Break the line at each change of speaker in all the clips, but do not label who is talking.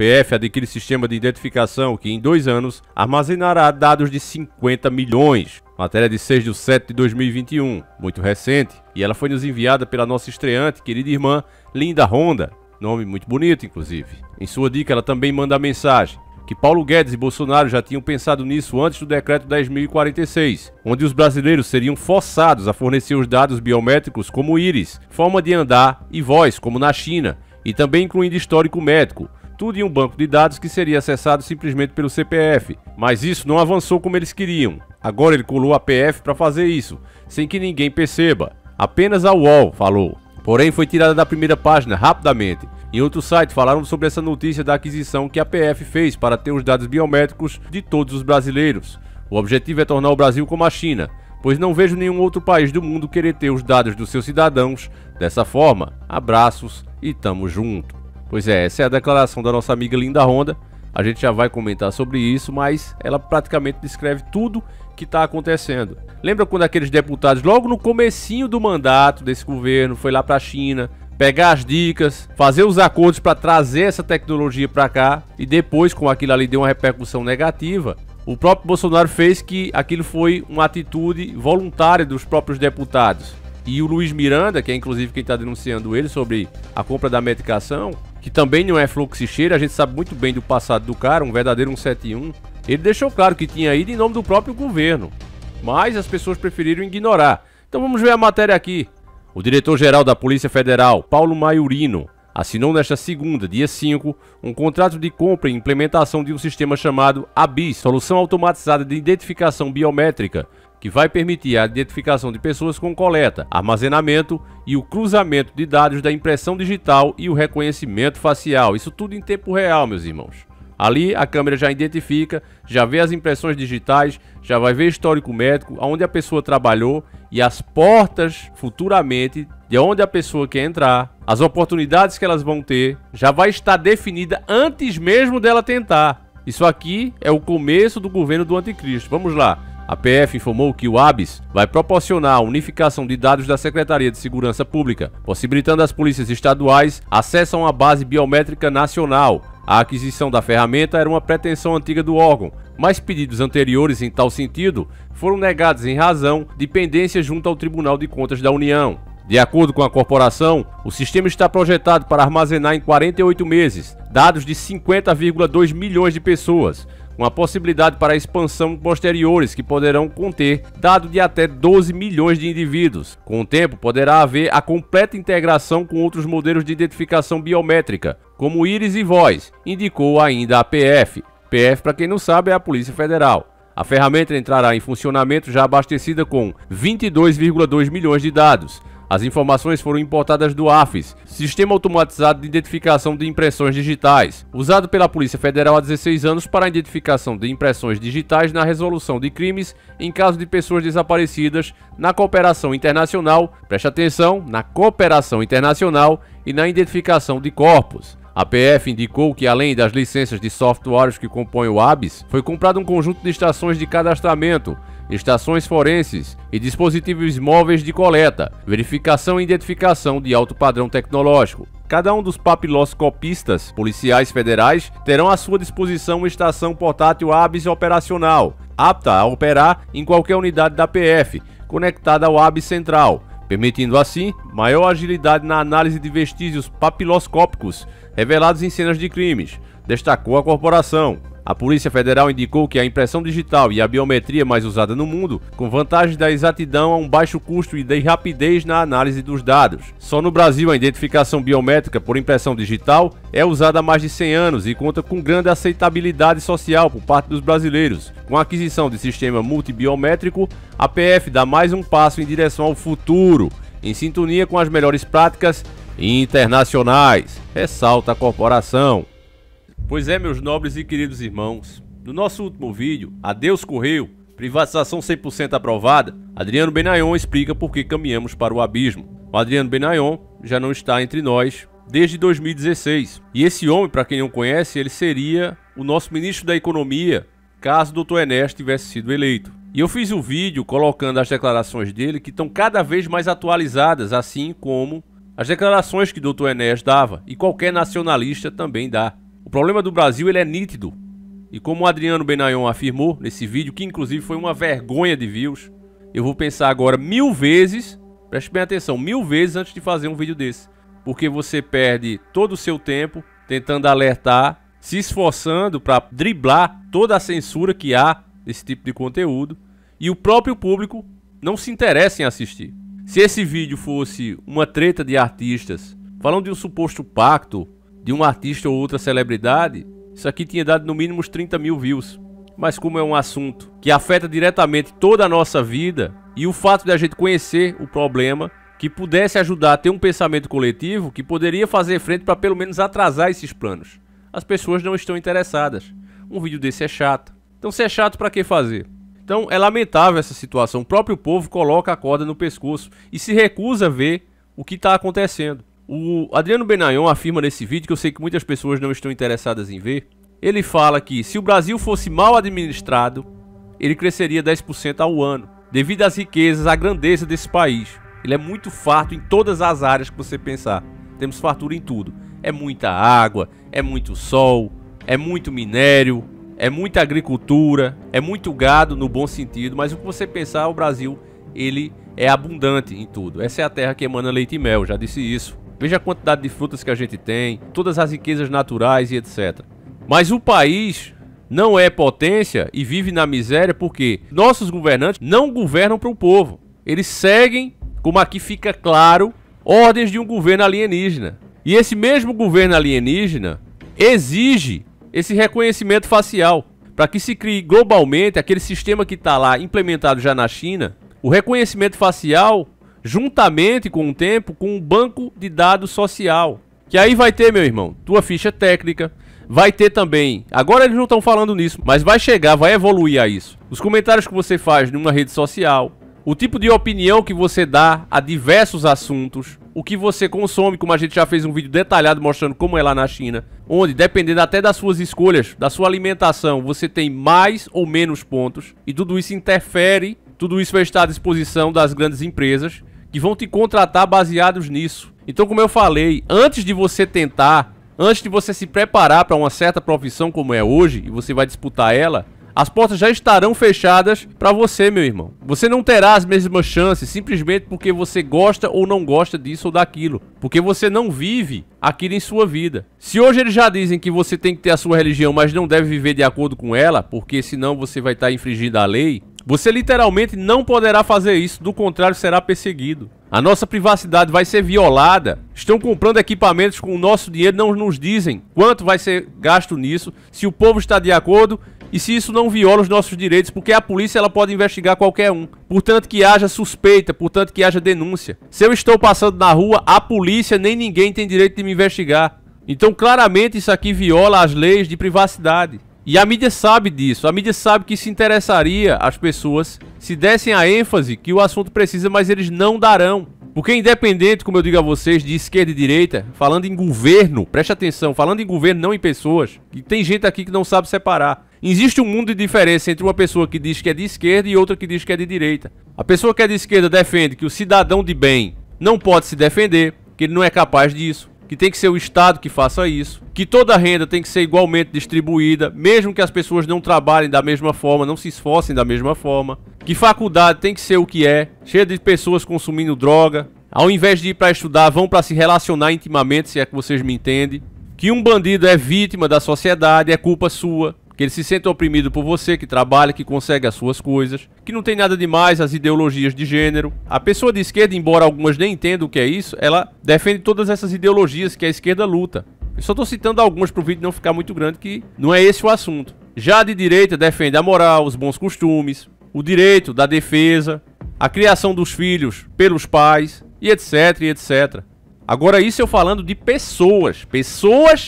PF adquire sistema de identificação que em 2 anos armazenará dados de 50 milhões. Matéria de 6/7/2021, muito recente, e ela foi nos enviada pela nossa estreante, querida irmã Linda Honda, nome muito bonito inclusive. Em sua dica ela também manda a mensagem que Paulo Guedes e Bolsonaro já tinham pensado nisso antes do decreto 10.046, onde os brasileiros seriam forçados a fornecer os dados biométricos como íris, forma de andar e voz, como na China, e também incluindo histórico médico, tudo em um banco de dados que seria acessado simplesmente pelo CPF. Mas isso não avançou como eles queriam. Agora ele colou a PF para fazer isso, sem que ninguém perceba. Apenas a UOL falou. Porém foi tirada da primeira página rapidamente. Em outro site falaram sobre essa notícia da aquisição que a PF fez para ter os dados biométricos de todos os brasileiros. O objetivo é tornar o Brasil como a China, pois não vejo nenhum outro país do mundo querer ter os dados dos seus cidadãos dessa forma. Abraços e tamo junto. Pois é, essa é a declaração da nossa amiga Linda Honda. A gente já vai comentar sobre isso, mas ela praticamente descreve tudo que está acontecendo. Lembra quando aqueles deputados, logo no comecinho do mandato desse governo, foi lá para a China, pegar as dicas, fazer os acordos para trazer essa tecnologia para cá, e depois, com aquilo ali deu uma repercussão negativa, o próprio Bolsonaro fez que aquilo foi uma atitude voluntária dos próprios deputados. E o Luiz Miranda, que é inclusive quem está denunciando ele sobre a compra da medicação, que também não é fluxo e cheiro, a gente sabe muito bem do passado do cara, um verdadeiro 171, ele deixou claro que tinha ido em nome do próprio governo, mas as pessoas preferiram ignorar. Então vamos ver a matéria aqui. O diretor-geral da Polícia Federal, Paulo Maiorino, assinou nesta segunda, dia 5, um contrato de compra e implementação de um sistema chamado ABIS, Solução Automatizada de Identificação Biométrica, que vai permitir a identificação de pessoas com coleta, armazenamento e o cruzamento de dados da impressão digital e o reconhecimento facial. Isso tudo em tempo real, meus irmãos. Ali a câmera já identifica, já vê as impressões digitais, já vai ver histórico médico, aonde a pessoa trabalhou e as portas futuramente de onde a pessoa quer entrar, as oportunidades que elas vão ter, já vai estar definida antes mesmo dela tentar. Isso aqui é o começo do governo do anticristo. Vamos lá. A PF informou que o ABIS vai proporcionar a unificação de dados da Secretaria de Segurança Pública, possibilitando às polícias estaduais acesso a uma base biométrica nacional. A aquisição da ferramenta era uma pretensão antiga do órgão, mas pedidos anteriores em tal sentido foram negados em razão de pendência junto ao Tribunal de Contas da União. De acordo com a corporação, o sistema está projetado para armazenar em 48 meses dados de 50,2 milhões de pessoas, com a possibilidade para expansão posteriores que poderão conter dados de até 12 milhões de indivíduos. Com o tempo, poderá haver a completa integração com outros modelos de identificação biométrica, como íris e voz, indicou ainda a PF. PF, para quem não sabe, é a Polícia Federal. A ferramenta entrará em funcionamento já abastecida com 22,2 milhões de dados. As informações foram importadas do AFIS, Sistema Automatizado de Identificação de Impressões Digitais, usado pela Polícia Federal há 16 anos para a identificação de impressões digitais na resolução de crimes em caso de pessoas desaparecidas, na cooperação internacional, preste atenção, na cooperação internacional e na identificação de corpos. A PF indicou que, além das licenças de softwares que compõem o ABIS, foi comprado um conjunto de estações de cadastramento, estações forenses e dispositivos móveis de coleta, verificação e identificação de alto padrão tecnológico. Cada um dos papiloscopistas policiais federais terão à sua disposição uma estação portátil ABIS operacional, apta a operar em qualquer unidade da PF, conectada ao ABIS central, permitindo assim maior agilidade na análise de vestígios papiloscópicos revelados em cenas de crimes, destacou a corporação. A Polícia Federal indicou que a impressão digital e a biometria mais usada no mundo, com vantagens da exatidão a um baixo custo e da rapidez na análise dos dados. Só no Brasil a identificação biométrica por impressão digital é usada há mais de 100 anos e conta com grande aceitabilidade social por parte dos brasileiros. Com a aquisição de sistema multibiométrico, a PF dá mais um passo em direção ao futuro, em sintonia com as melhores práticas internacionais, ressalta a corporação. Pois é, meus nobres e queridos irmãos, no nosso último vídeo, Adeus Correio, privatização 100% aprovada, Adriano Benayon explica por que caminhamos para o abismo. O Adriano Benayon já não está entre nós desde 2016. E esse homem, para quem não conhece, ele seria o nosso ministro da Economia, caso o Dr. Ernesto tivesse sido eleito. E eu fiz um vídeo colocando as declarações dele que estão cada vez mais atualizadas, assim como as declarações que o Dr. Ernesto dava, e qualquer nacionalista também dá. O problema do Brasil, ele é nítido. E como o Adriano Benayon afirmou nesse vídeo, que inclusive foi uma vergonha de views, eu vou pensar agora 1000 vezes, preste bem atenção, 1000 vezes antes de fazer um vídeo desse. Porque você perde todo o seu tempo tentando alertar, se esforçando para driblar toda a censura que há nesse tipo de conteúdo. E o próprio público não se interessa em assistir. Se esse vídeo fosse uma treta de artistas, falando de um suposto pacto de um artista ou outra celebridade, isso aqui tinha dado no mínimo uns 30 mil views. Mas como é um assunto que afeta diretamente toda a nossa vida, e o fato de a gente conhecer o problema, que pudesse ajudar a ter um pensamento coletivo, que poderia fazer frente para pelo menos atrasar esses planos. As pessoas não estão interessadas. Um vídeo desse é chato. Então se é chato, para que fazer? Então é lamentável essa situação. O próprio povo coloca a corda no pescoço e se recusa a ver o que está acontecendo. O Adriano Benayon afirma nesse vídeo, que eu sei que muitas pessoas não estão interessadas em ver, ele fala que se o Brasil fosse mal administrado, ele cresceria 10% ao ano, devido às riquezas, à grandeza desse país. Ele é muito farto em todas as áreas que você pensar. Temos fartura em tudo. É muita água, é muito sol, é muito minério, é muita agricultura, é muito gado no bom sentido, mas o que você pensar, o Brasil, ele é abundante em tudo. Essa é a terra que emana leite e mel, já disse isso. Veja a quantidade de frutas que a gente tem, todas as riquezas naturais e etc. Mas o país não é potência e vive na miséria porque nossos governantes não governam para o povo. Eles seguem, como aqui fica claro, ordens de um governo alienígena. E esse mesmo governo alienígena exige esse reconhecimento facial para que se crie globalmente aquele sistema que está lá implementado já na China, o reconhecimento facial juntamente com o tempo com um banco de dados social. Que aí vai ter, meu irmão, tua ficha técnica, vai ter também, agora eles não estão falando nisso, mas vai chegar, vai evoluir a isso. Os comentários que você faz numa rede social, o tipo de opinião que você dá a diversos assuntos, o que você consome, como a gente já fez um vídeo detalhado mostrando como é lá na China, onde, dependendo até das suas escolhas, da sua alimentação, você tem mais ou menos pontos, e tudo isso interfere, tudo isso vai estar à disposição das grandes empresas, que vão te contratar baseados nisso. Então, como eu falei, antes de você tentar, antes de você se preparar para uma certa profissão como é hoje, e você vai disputar ela, as portas já estarão fechadas para você, meu irmão. Você não terá as mesmas chances simplesmente porque você gosta ou não gosta disso ou daquilo. Porque você não vive aquilo em sua vida. Se hoje eles já dizem que você tem que ter a sua religião, mas não deve viver de acordo com ela, porque senão você vai estar infringindo a lei, você literalmente não poderá fazer isso, do contrário será perseguido. A nossa privacidade vai ser violada. Estão comprando equipamentos com o nosso dinheiro, não nos dizem quanto vai ser gasto nisso, se o povo está de acordo e se isso não viola os nossos direitos, porque a polícia ela pode investigar qualquer um. Portanto que haja suspeita, portanto que haja denúncia. Se eu estou passando na rua, a polícia nem ninguém tem direito de me investigar. Então claramente isso aqui viola as leis de privacidade. E a mídia sabe disso, a mídia sabe que isso interessaria as pessoas se dessem a ênfase que o assunto precisa, mas eles não darão. Porque independente, como eu digo a vocês, de esquerda e direita, falando em governo, preste atenção, falando em governo, não em pessoas, e tem gente aqui que não sabe separar. Existe um mundo de diferença entre uma pessoa que diz que é de esquerda e outra que diz que é de direita. A pessoa que é de esquerda defende que o cidadão de bem não pode se defender, que ele não é capaz disso, que tem que ser o Estado que faça isso, que toda a renda tem que ser igualmente distribuída, mesmo que as pessoas não trabalhem da mesma forma, não se esforcem da mesma forma, que faculdade tem que ser o que é, cheia de pessoas consumindo droga, ao invés de ir para estudar, vão para se relacionar intimamente, se é que vocês me entendem, que um bandido é vítima da sociedade, é culpa sua, que ele se sente oprimido por você, que trabalha, que consegue as suas coisas, que não tem nada demais as ideologias de gênero. A pessoa de esquerda, embora algumas nem entendam o que é isso, ela defende todas essas ideologias que a esquerda luta. Eu só estou citando algumas para o vídeo não ficar muito grande, que não é esse o assunto. Já a de direita defende a moral, os bons costumes, o direito da defesa, a criação dos filhos pelos pais, e etc, e etc. Agora isso eu falando de pessoas,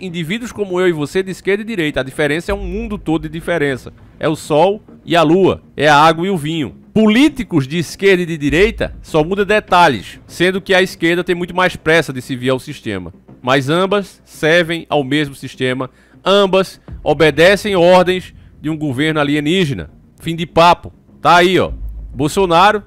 indivíduos como eu e você de esquerda e direita. A diferença é um mundo todo de diferença. É o sol e a lua, é a água e o vinho. Políticos de esquerda e de direita só muda detalhes, sendo que a esquerda tem muito mais pressa de se vir ao sistema. Mas ambas servem ao mesmo sistema, ambas obedecem ordens de um governo alienígena. Fim de papo. Tá aí, ó. Bolsonaro,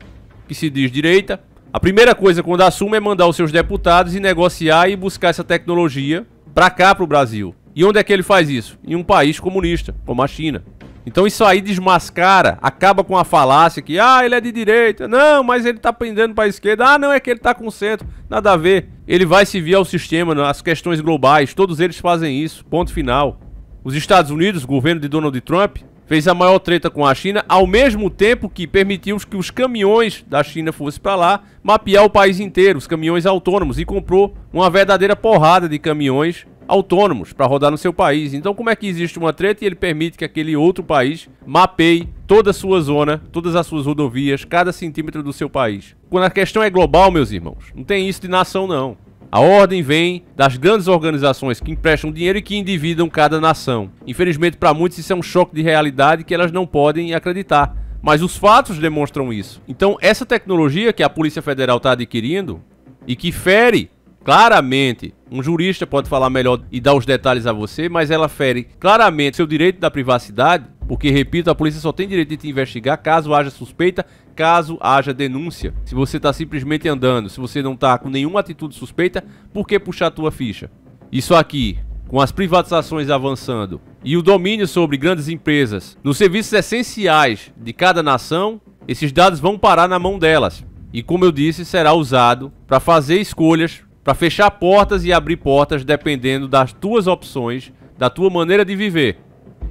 que se diz direita, a primeira coisa quando assume é mandar os seus deputados e negociar e buscar essa tecnologia pra cá, pro Brasil. E onde é que ele faz isso? Em um país comunista, como a China. Então isso aí desmascara, acaba com a falácia que, ele é de direita, não, mas ele tá pendendo para a esquerda, não, é que ele tá com o centro, nada a ver. Ele vai se vir ao sistema, às questões globais, todos eles fazem isso, ponto final. Os Estados Unidos, o governo de Donald Trump, fez a maior treta com a China, ao mesmo tempo que permitiu que os caminhões da China fossem para lá, mapear o país inteiro, os caminhões autônomos, e comprou uma verdadeira porrada de caminhões autônomos para rodar no seu país. Então como é que existe uma treta e ele permite que aquele outro país mapeie toda a sua zona, todas as suas rodovias, cada centímetro do seu país? Quando a questão é global, meus irmãos, não tem isso de nação não. A ordem vem das grandes organizações que emprestam dinheiro e que endividam cada nação. Infelizmente, para muitos isso é um choque de realidade que elas não podem acreditar. Mas os fatos demonstram isso. Então, essa tecnologia que a Polícia Federal está adquirindo e que fere claramente, um jurista pode falar melhor e dar os detalhes a você, mas ela fere claramente seu direito da privacidade, porque, repito, a polícia só tem direito de te investigar caso haja suspeita, caso haja denúncia. Se você está simplesmente andando, se você não está com nenhuma atitude suspeita, por que puxar a tua ficha? Isso aqui, com as privatizações avançando e o domínio sobre grandes empresas nos serviços essenciais de cada nação, esses dados vão parar na mão delas. E como eu disse, será usado para fazer escolhas, para fechar portas e abrir portas dependendo das tuas opções, da tua maneira de viver.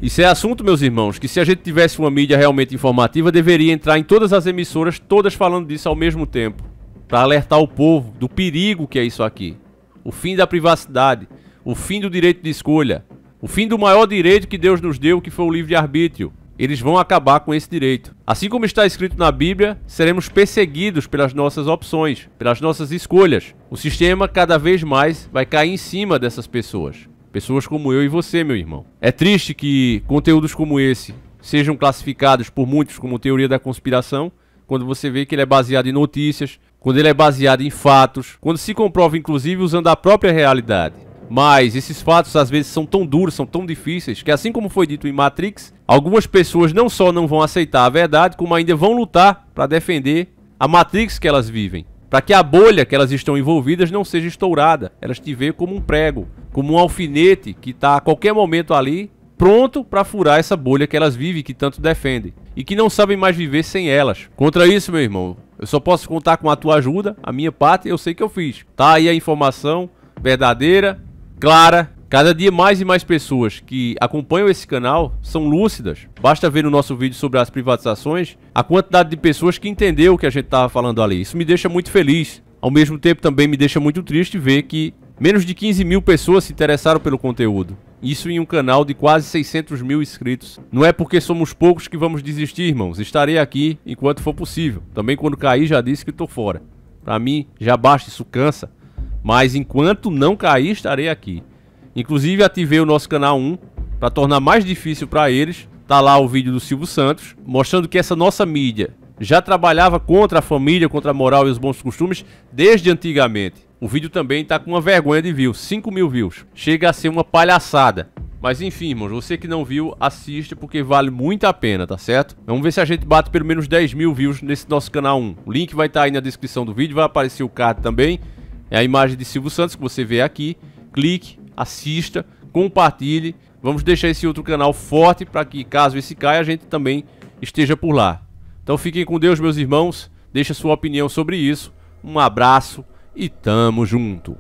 Isso é assunto, meus irmãos, que se a gente tivesse uma mídia realmente informativa, deveria entrar em todas as emissoras, todas falando disso ao mesmo tempo, para alertar o povo do perigo que é isso aqui. O fim da privacidade, o fim do direito de escolha, o fim do maior direito que Deus nos deu, que foi o livre-arbítrio. Eles vão acabar com esse direito. Assim como está escrito na Bíblia, seremos perseguidos pelas nossas opções, pelas nossas escolhas. O sistema cada vez mais vai cair em cima dessas pessoas. Pessoas como eu e você, meu irmão. É triste que conteúdos como esse sejam classificados por muitos como teoria da conspiração, quando você vê que ele é baseado em notícias, quando ele é baseado em fatos, quando se comprova inclusive usando a própria realidade. Mas esses fatos às vezes são tão duros, são tão difíceis, que assim como foi dito em Matrix, algumas pessoas não só não vão aceitar a verdade, como ainda vão lutar para defender a Matrix que elas vivem. Para que a bolha que elas estão envolvidas não seja estourada. Elas te veem como um prego, como um alfinete que está a qualquer momento ali, pronto para furar essa bolha que elas vivem, que tanto defendem. E que não sabem mais viver sem elas. Contra isso, meu irmão, eu só posso contar com a tua ajuda, a minha parte eu sei que eu fiz. Tá aí a informação verdadeira, clara. Cada dia mais e mais pessoas que acompanham esse canal são lúcidas. Basta ver no nosso vídeo sobre as privatizações a quantidade de pessoas que entendeu o que a gente estava falando ali. Isso me deixa muito feliz. Ao mesmo tempo também me deixa muito triste ver que menos de 15 mil pessoas se interessaram pelo conteúdo. Isso em um canal de quase 600 mil inscritos. Não é porque somos poucos que vamos desistir, irmãos. Estarei aqui enquanto for possível. Também quando cair já disse que estou fora. Pra mim já basta, isso cansa. Mas enquanto não cair, estarei aqui. Inclusive ativei o nosso canal 1 para tornar mais difícil para eles. Tá lá o vídeo do Silvio Santos, mostrando que essa nossa mídia já trabalhava contra a família, contra a moral e os bons costumes desde antigamente. O vídeo também tá com uma vergonha de views, 5 mil views. Chega a ser uma palhaçada. Mas enfim, irmãos, você que não viu, assiste porque vale muito a pena, tá certo? Vamos ver se a gente bate pelo menos 10 mil views nesse nosso canal 1. O link vai estar aí na descrição do vídeo, vai aparecer o card também. É a imagem de Silvio Santos que você vê aqui. Clique, assista, compartilhe. Vamos deixar esse outro canal forte para que, caso esse caia, a gente também esteja por lá. Então fiquem com Deus, meus irmãos. Deixa sua opinião sobre isso. Um abraço e tamo junto.